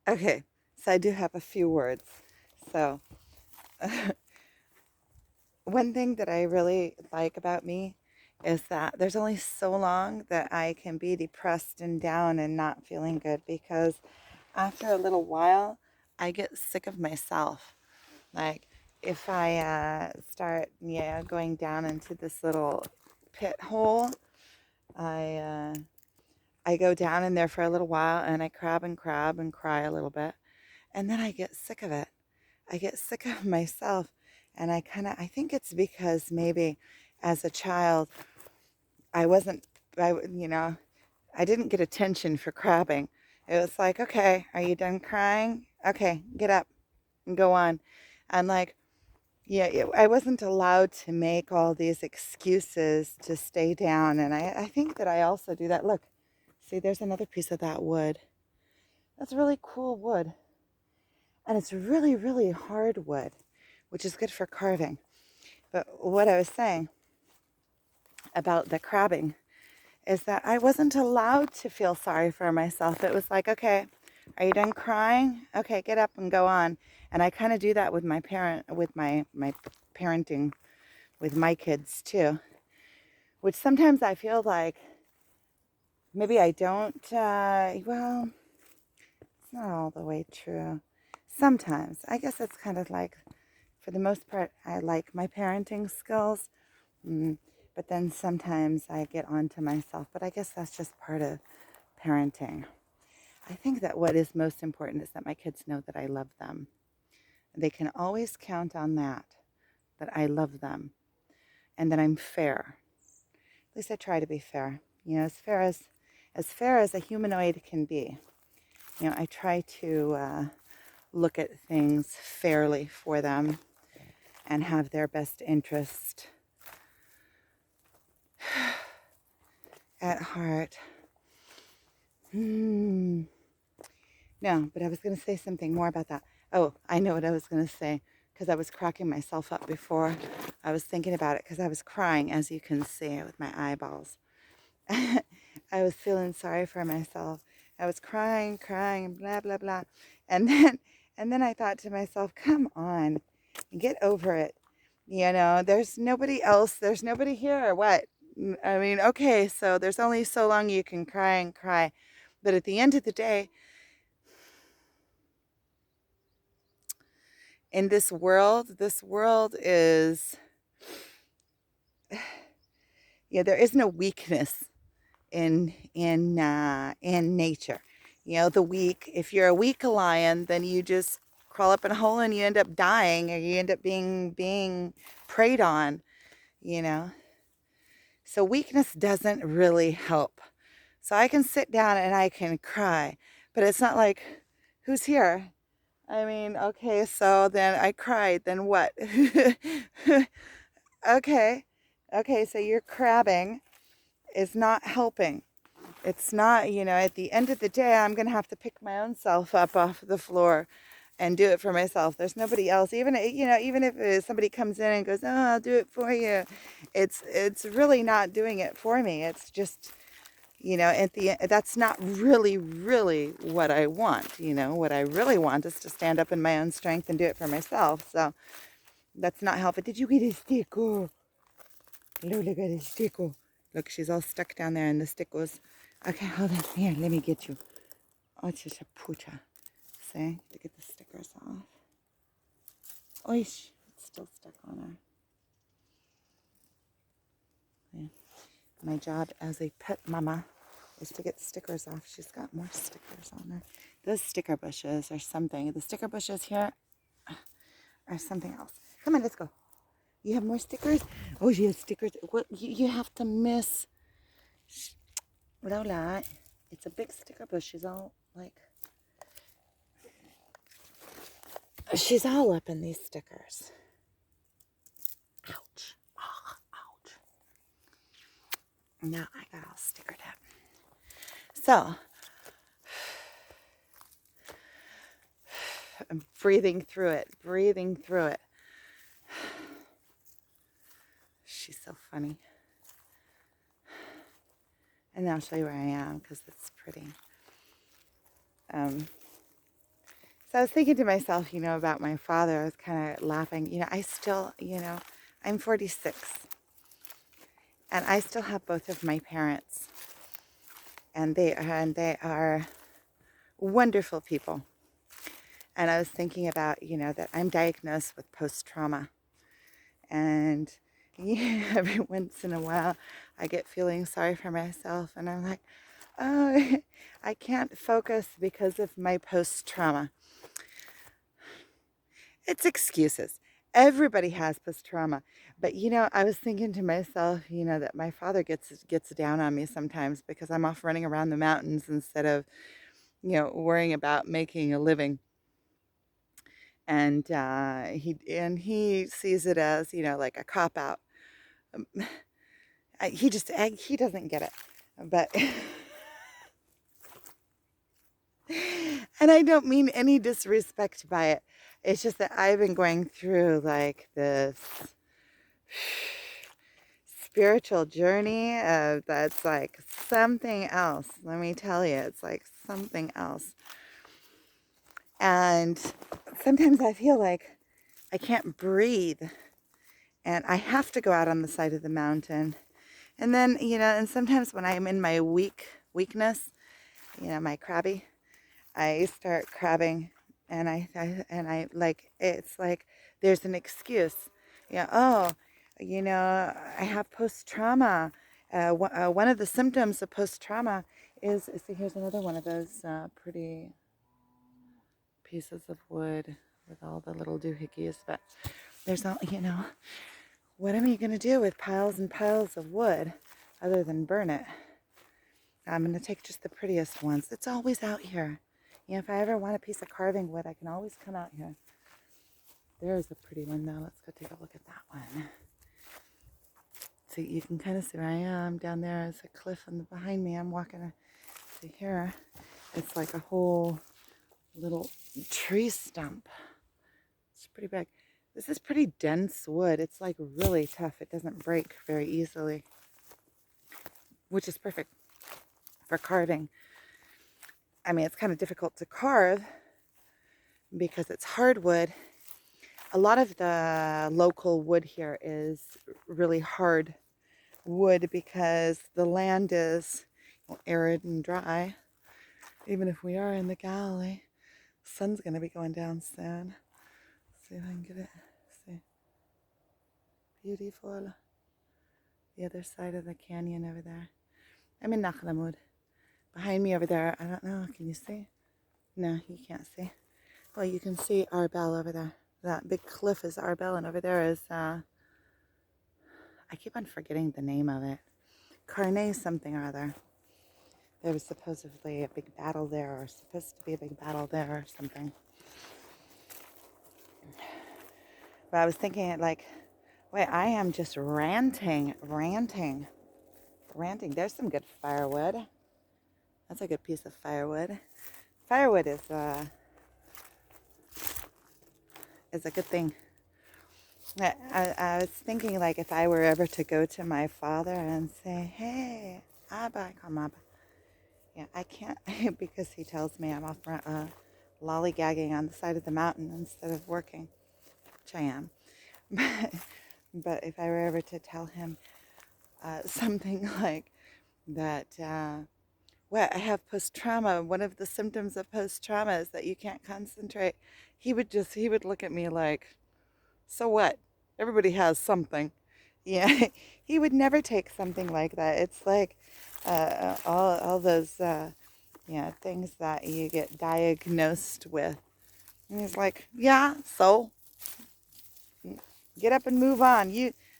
Okay, so I do have a few words. So, one thing that I really like about me is that there's only so long that I can be depressed and down and not feeling good because after a little while, I get sick of myself. Like, if I start, going down into this little pit hole, I I go down in there for a little while and I crab and cry a little bit, and then I get sick of it. I get sick of myself, and I think it's because maybe as a child I wasn't you know, I didn't get attention for crabbing. It was like, okay, are you done crying? Okay, get up and go on. And like, yeah, I wasn't allowed to make all these excuses to stay down. And I think that I also do that. Look, see, there's another piece of that wood. That's really cool wood. And it's really, really hard wood, which is good for carving. But what I was saying about the crabbing is that I wasn't allowed to feel sorry for myself. It was like, okay, are you done crying? Okay, get up and go on. And I kind of do that with my parenting with my kids too, which sometimes I feel like maybe I don't, well, it's not all the way true. Sometimes. I guess it's kind of like, for the most part, I like my parenting skills. Mm, but then sometimes I get onto myself. But I guess that's just part of parenting. I think that what is most important is that my kids know that I love them. They can always count on that I love them, and that I'm fair. At least I try to be fair. As fair as a humanoid can be. I try to look at things fairly for them and have their best interest at heart. No, but I was going to say something more about that. Oh, I know what I was going to say because I was cracking myself up before. I was thinking about it because I was crying, as you can see, with my eyeballs. I was feeling sorry for myself. I was crying, blah, blah, blah. And then, and then I thought to myself, come on, get over it. There's nobody else. There's nobody here. What? I mean, okay, so there's only so long you can cry and cry. But at the end of the day, in this world is, yeah, there is no weakness in nature. The weak. If you're a weak lion, then you just crawl up in a hole and you end up dying, or you end up being preyed on. You know. So weakness doesn't really help. So I can sit down and I can cry, but it's not like, who's here? I mean, okay, so then I cried. Then what? Okay. Okay, so you're crabbing is not helping. It's not, at the end of the day, I'm going to have to pick my own self up off the floor and do it for myself. There's nobody else. Even if somebody comes in and goes, "Oh, I'll do it for you." It's really not doing it for me. It's just, at the end, that's not really what I want. What I really want is to stand up in my own strength and do it for myself. So that's not helpful. Did you get a sticker? Lola got a sticker. Look, she's all stuck down there in the stickers. Okay, hold on. Here, let me get you. Oh, it's just a poocha. See, to get the stickers off. Oish, it's still stuck on her. Yeah. My job as a pet mama is to get stickers off. She's got more stickers on her. Those sticker bushes are something. The sticker bushes here are something else. Come on, let's go. You have more stickers? Oh, she has stickers. What? You have to miss. Lola, it's a big sticker bush. She's all up in these stickers. Ouch. Oh, ouch. Now I got all stickered up. So, I'm breathing through it. She's so funny. And then I'll show you where I am because it's pretty. So I was thinking to myself, about my father. I was kind of laughing. I still, I'm 46 and I still have both of my parents, and they are wonderful people. And I was thinking about, that I'm diagnosed with post-trauma. And every once in a while, I get feeling sorry for myself. And I'm like, oh, I can't focus because of my post-trauma. It's excuses. Everybody has post-trauma. But, I was thinking to myself, that my father gets down on me sometimes because I'm off running around the mountains instead of, worrying about making a living. And he sees it as, like a cop out. Um, he doesn't get it. But and I don't mean any disrespect by it. It's just that I've been going through like this spiritual journey that's like something else. Let me tell you, it's like something else. And sometimes I feel like I can't breathe and I have to go out on the side of the mountain. And then, and sometimes when I'm in my weakness, my crabby, I start crabbing, and I like, it's like there's an excuse. Oh, I have post-trauma. One of the symptoms of post-trauma is, see, here's another one of those pretty pieces of wood with all the little doohickeys, but there's not, what am I going to do with piles and piles of wood other than burn it? I'm going to take just the prettiest ones. It's always out here. If I ever want a piece of carving wood, I can always come out here. There's a pretty one, though. Let's go take a look at that one. So you can kind of see where I am. Down there is a cliff, and behind me I'm walking. See here, it's like a whole little tree stump. It's pretty big. This is pretty dense wood. It's like really tough. It doesn't break very easily, which is perfect for carving. I mean, it's kind of difficult to carve because it's hardwood. A lot of the local wood here is really hard wood because the land is arid and dry. Even if we are in the Galilee, the sun's going to be going down soon. See if I can get it. See. Beautiful. The other side of the canyon over there. I'm in Nahal Amud. Behind me over there, I don't know, can you see? No, you can't see. Well, you can see Arbel over there. That big cliff is Arbel, and over there is, I keep on forgetting the name of it. Carne something or other. There was supposedly a big battle there, or supposed to be a big battle there, or something. But I was thinking, like, wait, I am just ranting. There's some good firewood. That's a good piece of firewood. Firewood is a good thing. I was thinking, like, if I were ever to go to my father and say, hey, Abba, come Abba. Yeah, I can't because he tells me I'm off lollygagging on the side of the mountain instead of working, which I am. But if I were ever to tell him something like that, well, I have post-trauma. One of the symptoms of post-trauma is that you can't concentrate. He would look at me like, so what? Everybody has something. Yeah, he would never take something like that. It's like all those things that you get diagnosed with. And he's like, yeah, so get up and move on.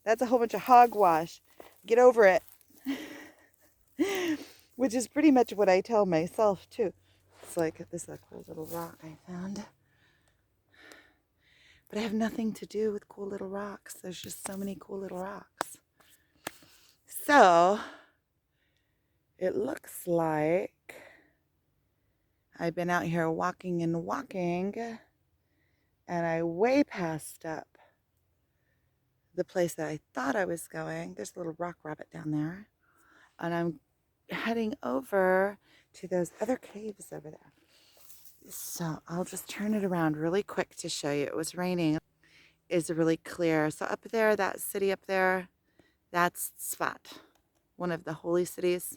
That's a whole bunch of hogwash. Get over it. Which is pretty much what I tell myself too. It's like, this is a cool little rock I found. But I have nothing to do with cool little rocks. There's just so many cool little rocks. So, it looks like I've been out here walking, and I way passed up the place that I thought I was going. There's a little rock rabbit down there. And I'm heading over to those other caves over there. So I'll just turn it around really quick to show you. It was raining. Is really clear. So up there, that city up there, that's Sfat, one of the holy cities.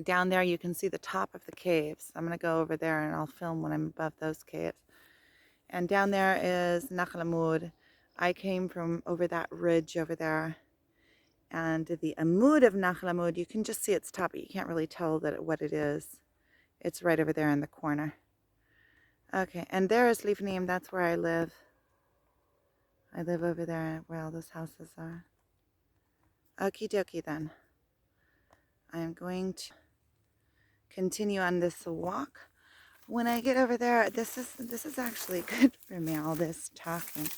Down there, you can see the top of the caves. I'm going to go over there and I'll film when I'm above those caves. And down there is Nahal Amud. I came from over that ridge over there. And the Amud of Nahal Amud, you can just see its top, but you can't really tell what it is. It's right over there in the corner. Okay, and there is Livnim. That's where I live. I live over there where all those houses are. Okie dokie then. I am going to continue on this walk. When I get over there, this is actually good for me, all this talking.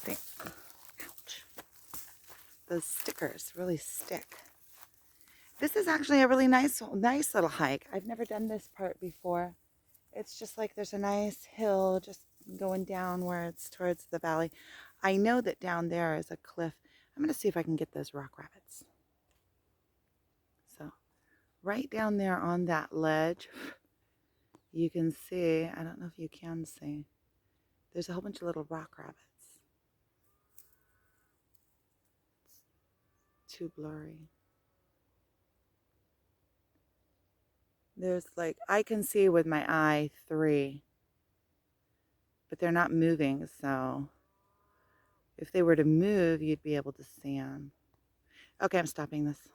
Ouch. Those stickers really stick. This is actually a really nice little hike. I've never done this part before. It's just like there's a nice hill just going downwards towards the valley. I know that down there is a cliff. I'm going to see if I can get those rock rabbits. So right down there on that ledge, you can see, I don't know if you can see, there's a whole bunch of little rock rabbits. It's too blurry. There's like, I can see with my eye 3, but they're not moving, so if they were to move, you'd be able to see them. Okay, I'm stopping this.